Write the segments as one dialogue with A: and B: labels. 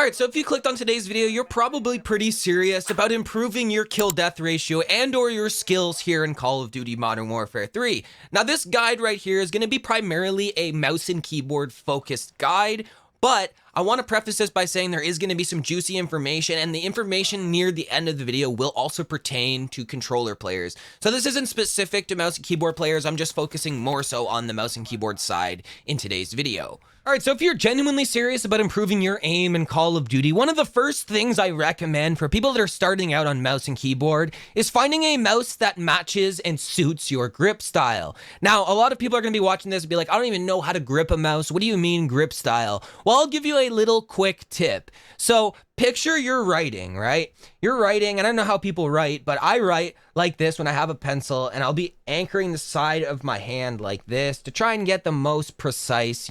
A: Alright, so if you clicked on today's video, you're probably pretty serious about improving your kill-death ratio and or your skills here in Call of Duty Modern Warfare 3. Now this guide right here is going to be primarily a mouse and keyboard focused guide, but I want to preface this by saying there is going to be some juicy information, and the information near the end of the video will also pertain to controller players. So this isn't specific to mouse and keyboard players, I'm just focusing more so on the mouse and keyboard side in today's video. Alright, so if you're genuinely serious about improving your aim in Call of Duty, one of the first things I recommend for people that are starting out on mouse and keyboard is finding a mouse that matches and suits your grip style. Now, a lot of people are going to be watching this and be like, I don't even know how to grip a mouse. What do you mean grip style? Well, I'll give you a little quick tip. So picture you're writing, right? You're writing, and I don't know how people write, but I write like this when I have a pencil, and I'll be anchoring the side of my hand like this to try and get the most precise,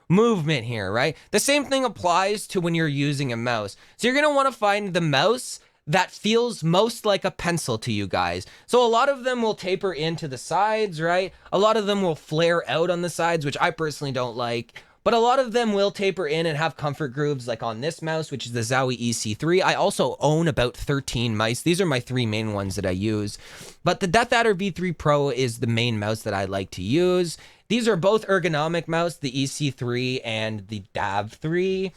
A: movement here, right? The same thing applies to when you're using a mouse. So you're going to want to find the mouse that feels most like a pencil to you guys. So a lot of them will taper into the sides, right? A lot of them will flare out on the sides, which I personally don't like. But a lot of them will taper in and have comfort grooves, like on this mouse, which is the Zowie EC3. I also own about 13 mice. These are my three main ones that I use. But the DEVXN V3 Pro is the main mouse that I like to use. These are both ergonomic mouse, the EC3 and the DAV3.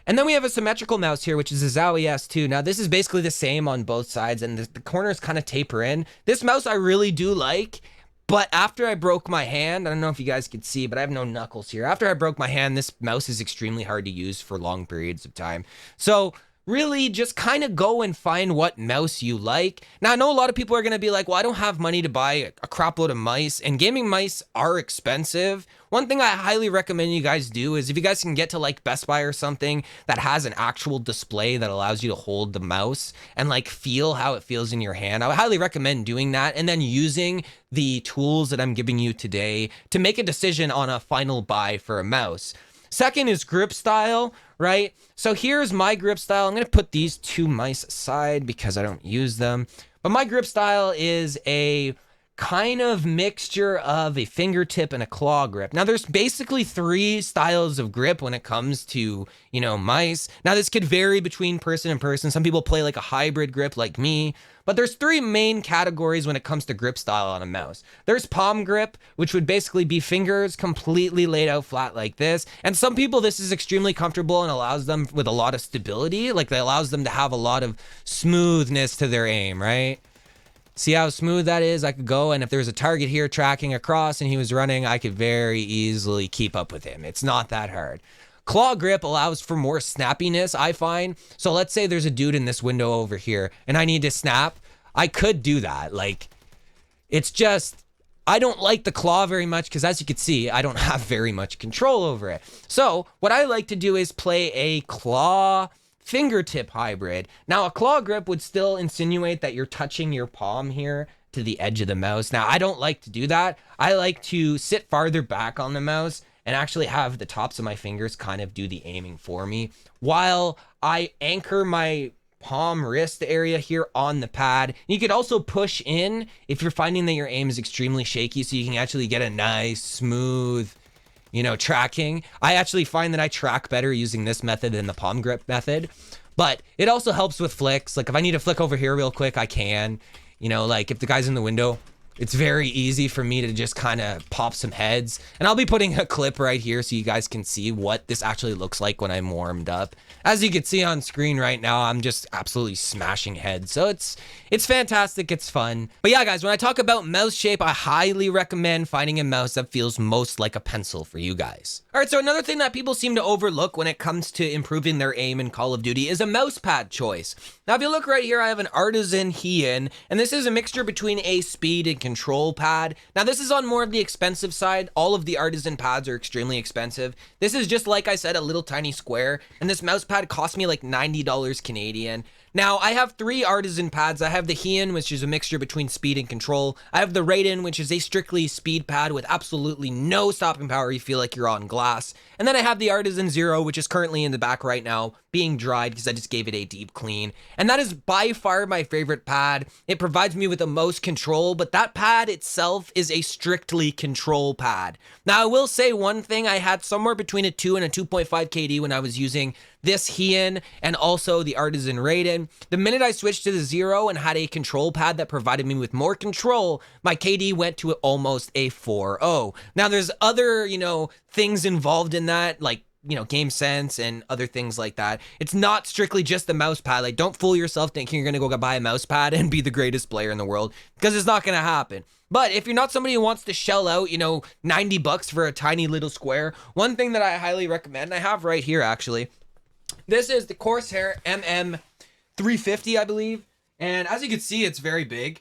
A: And then we have a symmetrical mouse here, which is a Zowie S2. Now, this is basically the same on both sides, and the corners kind of taper in. This mouse I really do like. But after I broke my hand, I don't know if you guys could see, but I have no knuckles here. After I broke my hand, this mouse is extremely hard to use for long periods of time. So really just kind of go and find what mouse you like. Now, I know a lot of people are going to be like, well, I don't have money to buy a crap load of mice, and gaming mice are expensive. One thing I highly recommend you guys do is if you guys can get to like Best Buy or something that has an actual display that allows you to hold the mouse and like feel how it feels in your hand, I would highly recommend doing that and then using the tools that I'm giving you today to make a decision on a final buy for a mouse. Second is grip style, right? So here's my grip style. I'm going to put these two mice aside because I don't use them. But my grip style is a kind of mixture of a fingertip and a claw grip. Now, there's basically three styles of grip when it comes to, mice. Now, this could vary between person and person. Some people play like a hybrid grip like me. But there's three main categories when it comes to grip style on a mouse. There's palm grip, which would basically be fingers completely laid out flat like this. And some people, this is extremely comfortable and allows them with a lot of stability. Like, it allows them to have a lot of smoothness to their aim, right? See how smooth that is? I could go, and if there's a target here tracking across and he was running, I could very easily keep up with him. It's not that hard. Claw grip allows for more snappiness, I find. So let's say there's a dude in this window over here and I need to snap. I could do that. Like, it's just, I don't like the claw very much because, as you can see, I don't have very much control over it. So what I like to do is play a claw fingertip hybrid. Now, a claw grip would still insinuate that you're touching your palm here to the edge of the mouse. Now, I don't like to do that. I like to sit farther back on the mouse and actually have the tops of my fingers kind of do the aiming for me while I anchor my palm wrist area here on the pad. You could also push in if you're finding that your aim is extremely shaky, so you can actually get a nice, smooth, tracking. I actually find that I track better using this method than the palm grip method, but it also helps with flicks. Like, if I need to flick over here real quick, I can. Like, if the guy's in the window, it's very easy for me to just kind of pop some heads. And I'll be putting a clip right here so you guys can see what this actually looks like when I'm warmed up. As you can see on screen right now, I'm just absolutely smashing heads. So it's fantastic. It's fun. But yeah, guys, when I talk about mouse shape, I highly recommend finding a mouse that feels most like a pencil for you guys. All right, so another thing that people seem to overlook when it comes to improving their aim in Call of Duty is a mouse pad choice. Now, if you look right here, I have an Artisan Heian, and this is a mixture between a speed and control pad. Now, this is on more of the expensive side. All of the Artisan pads are extremely expensive. This is just, like I said, a little tiny square, and this mouse pad cost me like $90 Canadian. Now, I have three Artisan pads. I have the Heian, which is a mixture between speed and control. I have the Raiden, which is a strictly speed pad with absolutely no stopping power. You feel like you're on glass. And then I have the Artisan Zero, which is currently in the back right now, being dried because I just gave it a deep clean. And that is by far my favorite pad. It provides me with the most control, but that that pad itself is a strictly control pad. Now, I will say one thing, I had somewhere between a 2 and a 2.5 KD when I was using this Heian and also the Artisan Raiden. The minute I switched to the Zero and had a control pad that provided me with more control, my KD went to almost a 4.0. Now, there's other, things involved in that, like, game sense and other things like that. It's not strictly just the mouse pad. Like, don't fool yourself thinking you're going to go buy a mouse pad and be the greatest player in the world, because it's not going to happen. But if you're not somebody who wants to shell out, $90 for a tiny little square, one thing that I highly recommend, I have right here actually, this is the Corsair MM350, I believe. And as you can see, it's very big.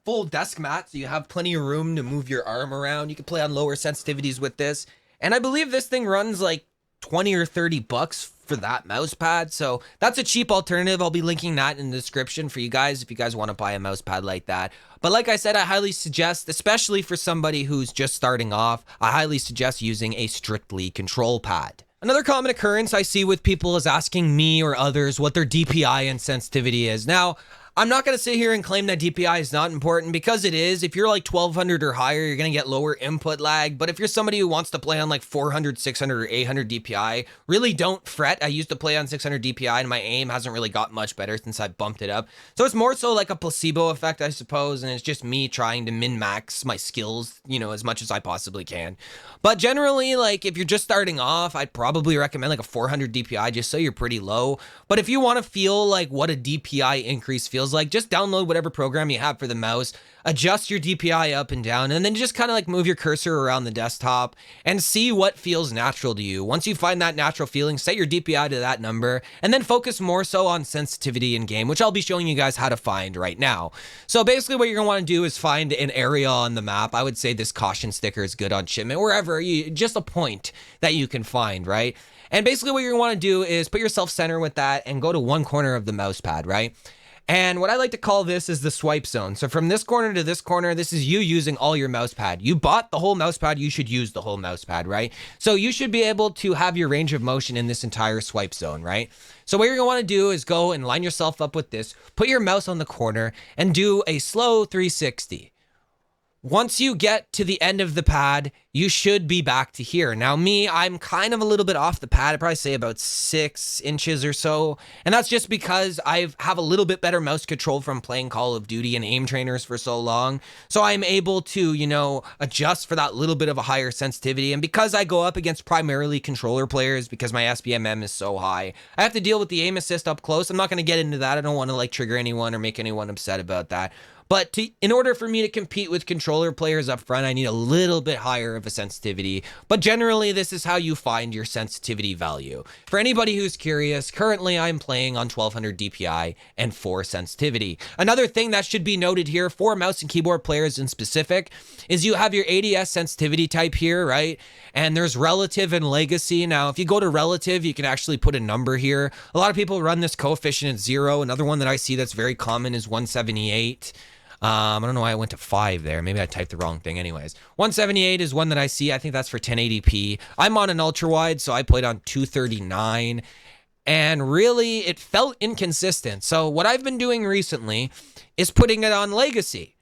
A: Full desk mat, so you have plenty of room to move your arm around. You can play on lower sensitivities with this. And I believe this thing runs like 20 or 30 bucks for that mouse pad. So that's a cheap alternative. I'll be linking that in the description for you guys if you guys want to buy a mouse pad like that. But like I said, I highly suggest, especially for somebody who's just starting off, I highly suggest using a strictly control pad. Another common occurrence I see with people is asking me or others what their DPI and sensitivity is. Now, I'm not going to sit here and claim that DPI is not important, because it is. If you're like 1200 or higher, you're going to get lower input lag. But if you're somebody who wants to play on like 400, 600, or 800 DPI, really don't fret. I used to play on 600 DPI and my aim hasn't really got much better since I bumped it up. So it's more so like a placebo effect, I suppose. And it's just me trying to min-max my skills, as much as I possibly can. But generally, like if you're just starting off, I'd probably recommend like a 400 DPI just so you're pretty low. But if you want to feel like what a DPI increase feels like, just download whatever program you have for the mouse, adjust your DPI up and down, and then just kind of like move your cursor around the desktop and see what feels natural to you. Once you find that natural feeling, set your DPI to that number, and then focus more so on sensitivity in game, which I'll be showing you guys how to find right now. So basically what you're going to want to do is find an area on the map. I would say this caution sticker is good on shipment, wherever just a point that you can find, right? And basically what you're going to want to do is put yourself center with that and go to one corner of the mouse pad, right? And what I like to call this is the swipe zone. So from this corner to this corner, this is you using all your mouse pad. You bought the whole mouse pad, you should use the whole mouse pad, right? So you should be able to have your range of motion in this entire swipe zone, right? So what you're gonna wanna do is go and line yourself up with this, put your mouse on the corner and do a slow 360. Once you get to the end of the pad, you should be back to here. Now me, I'm kind of a little bit off the pad. I'd probably say about 6 inches or so. And that's just because I have a little bit better mouse control from playing Call of Duty and aim trainers for so long. So I'm able to, adjust for that little bit of a higher sensitivity. And because I go up against primarily controller players, because my SBMM is so high, I have to deal with the aim assist up close. I'm not going to get into that. I don't want to trigger anyone or make anyone upset about that. But in order for me to compete with controller players up front, I need a little bit higher of a sensitivity. But generally, this is how you find your sensitivity value. For anybody who's curious, currently I'm playing on 1200 DPI and 4 sensitivity. Another thing that should be noted here for mouse and keyboard players in specific is you have your ADS sensitivity type here, right? And there's relative and legacy. Now, if you go to relative, you can actually put a number here. A lot of people run this coefficient at 0. Another one that I see that's very common is 178. I don't know why I went to 5 there. Maybe I typed the wrong thing. Anyways, 178 is one that I see. I think that's for 1080p. I'm on an ultra wide, so I played on 239. And really, it felt inconsistent. So what I've been doing recently is putting it on legacy.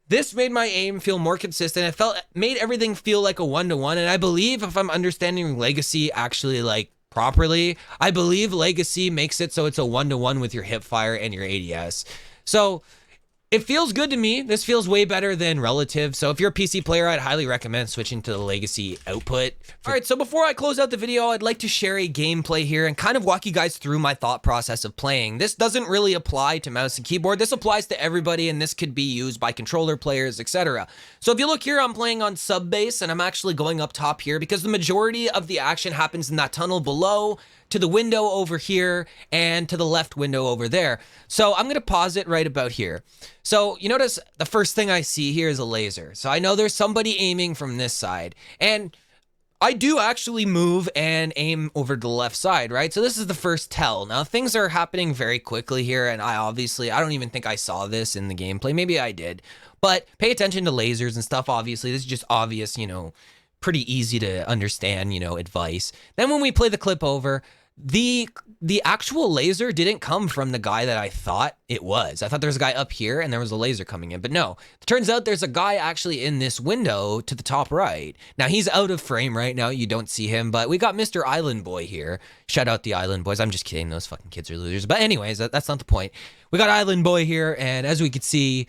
A: This made my aim feel more consistent. It made everything feel like a 1-to-1. And I believe if I'm understanding legacy actually properly, I believe legacy makes it so it's a 1-to-1 with your hip fire and your ADS. So it feels good to me. This feels way better than relative. So if you're a PC player, I'd highly recommend switching to the legacy output. All right, so before I close out the video, I'd like to share a gameplay here and kind of walk you guys through my thought process of playing. This doesn't really apply to mouse and keyboard. This applies to everybody, and this could be used by controller players, etc. So if you look here, I'm playing on sub bass, and I'm actually going up top here because the majority of the action happens in that tunnel below, to the window over here, and to the left window over there. So I'm gonna pause it right about here. So you notice the first thing I see here is a laser. So I know there's somebody aiming from this side, and I do actually move and aim over to the left side, right? So this is the first tell. Now things are happening very quickly here, and I don't even think I saw this in the gameplay. Maybe I did, but pay attention to lasers and stuff. Obviously, this is just obvious, pretty easy to understand, advice. Then when we play the clip over, The actual laser didn't come from the guy that I thought it was. I thought there was a guy up here and there was a laser coming in, but no. It turns out there's a guy actually in this window to the top right. Now he's out of frame right now. You don't see him, but we got Mr. Island Boy here. Shout out the Island Boys. I'm just kidding. Those fucking kids are losers. But anyways, that's not the point. We got Island Boy here, and as we can see,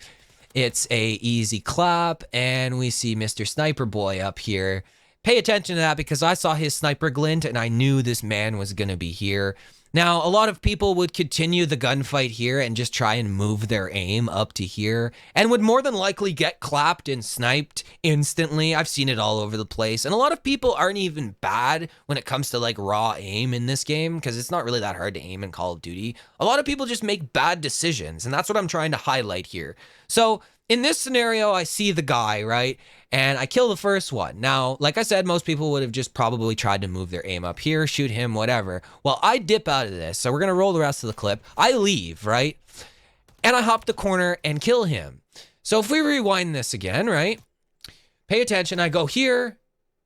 A: it's a easy clap, and we see Mr. Sniper Boy up here. Pay attention to that because I saw his sniper glint and I knew this man was going to be here. Now, a lot of people would continue the gunfight here and just try and move their aim up to here and would more than likely get clapped and sniped instantly. I've seen it all over the place. And a lot of people aren't even bad when it comes to like raw aim in this game because it's not really that hard to aim in Call of Duty. A lot of people just make bad decisions, and that's what I'm trying to highlight here. So in this scenario, I see the guy, right? And I kill the first one. Now, like I said, most people would have just probably tried to move their aim up here, shoot him, whatever. Well, I dip out of this, so we're going to roll the rest of the clip. I leave, right? And I hop the corner and kill him. So if we rewind this again, right? Pay attention. I go here,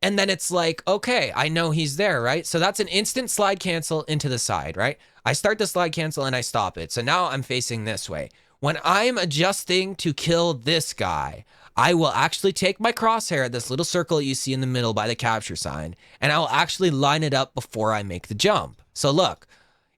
A: and then it's like, okay, I know he's there, right? So that's an instant slide cancel into the side, right? I start the slide cancel and I stop it. So now I'm facing this way. When I'm adjusting to kill this guy, I will actually take my crosshair, this little circle you see in the middle by the capture sign, and I'll actually line it up before I make the jump. So look,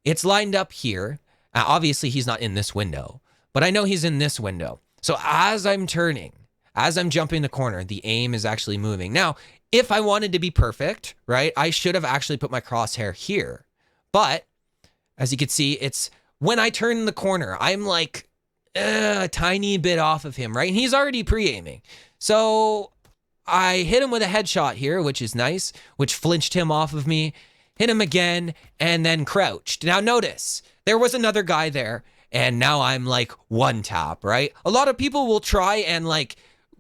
A: it's lined up here. Obviously, he's not in this window, but I know he's in this window. So as I'm turning, as I'm jumping the corner, the aim is actually moving. Now, if I wanted to be perfect, right, I should have actually put my crosshair here. But as you can see, it's when I turn the corner, I'm like a tiny bit off of him, right? And he's already pre-aiming. So I hit him with a headshot here, which is nice, which flinched him off of me, hit him again, and then crouched. Now notice, there was another guy there, and now I'm like one tap, right? A lot of people will try and like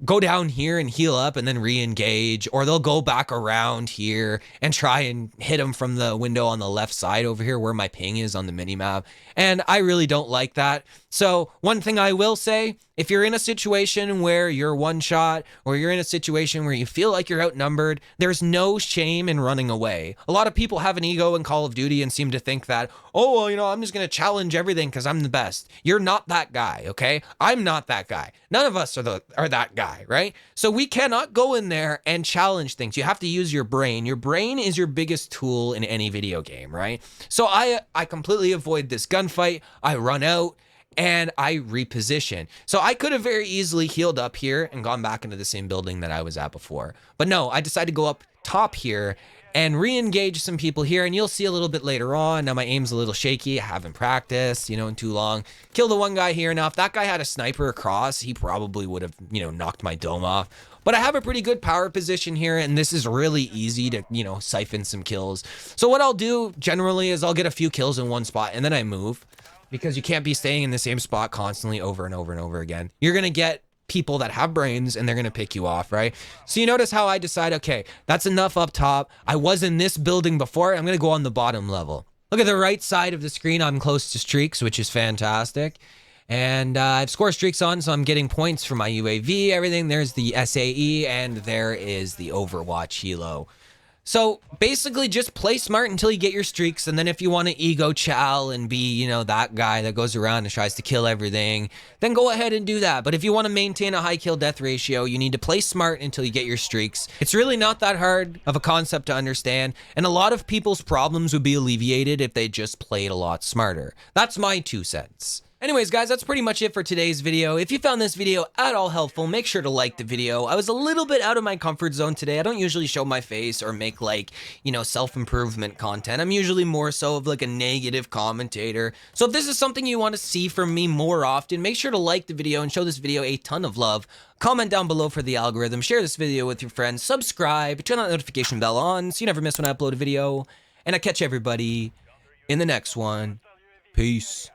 A: go down here and heal up and then re-engage, or they'll go back around here and try and hit him from the window on the left side over here where my ping is on the minimap. And I really don't like that. So one thing I will say, if you're in a situation where you're one shot or you're in a situation where you feel like you're outnumbered, there's no shame in running away. A lot of people have an ego in Call of Duty and seem to think that, oh, well, you know, I'm just going to challenge everything because I'm the best. You're not that guy, okay? I'm not that guy. None of us are that guy, right? So we cannot go in there and challenge things. You have to use your brain. Your brain is your biggest tool in any video game, right? So I completely avoid this gunfight. I run out and I reposition. So I could have very easily healed up here and gone back into the same building that I was at before. But no, I decided to go up top here and re-engage some people here, and you'll see a little bit later on. Now my aim's a little shaky. I haven't practiced, you know, in too long. Kill the one guy here. Now if that guy had a sniper across, he probably would have, you know, knocked my dome off. But I have a pretty good power position here, and this is really easy to, you know, siphon some kills. So what I'll do generally is I'll get a few kills in one spot and then I move, because you can't be staying in the same spot constantly over and over and over again. You're going to get people that have brains and they're going to pick you off, right? So you notice how I decide, okay, that's enough up top. I was in this building before. I'm going to go on the bottom level. Look at the right side of the screen. I'm close to streaks, which is fantastic. And I've scored streaks on, so I'm getting points for my UAV, everything. There's the SAE, and there is the Overwatch Helo. So basically just play smart until you get your streaks, and then if you want to ego chow and be, you know, that guy that goes around and tries to kill everything, then go ahead and do that. But if you want to maintain a high kill death ratio, you need to play smart until you get your streaks. It's really not that hard of a concept to understand, and a lot of people's problems would be alleviated if they just played a lot smarter. That's my 2 cents. Anyways, guys, that's pretty much it for today's video. If you found this video at all helpful, make sure to like the video. I was a little bit out of my comfort zone today. I don't usually show my face or make, like, you know, self-improvement content. I'm usually more so of like a negative commentator. So if this is something you want to see from me more often, make sure to like the video and show this video a ton of love. Comment down below for the algorithm, share this video with your friends, subscribe, turn that notification bell on so you never miss when I upload a video. And I catch everybody in the next one. Peace.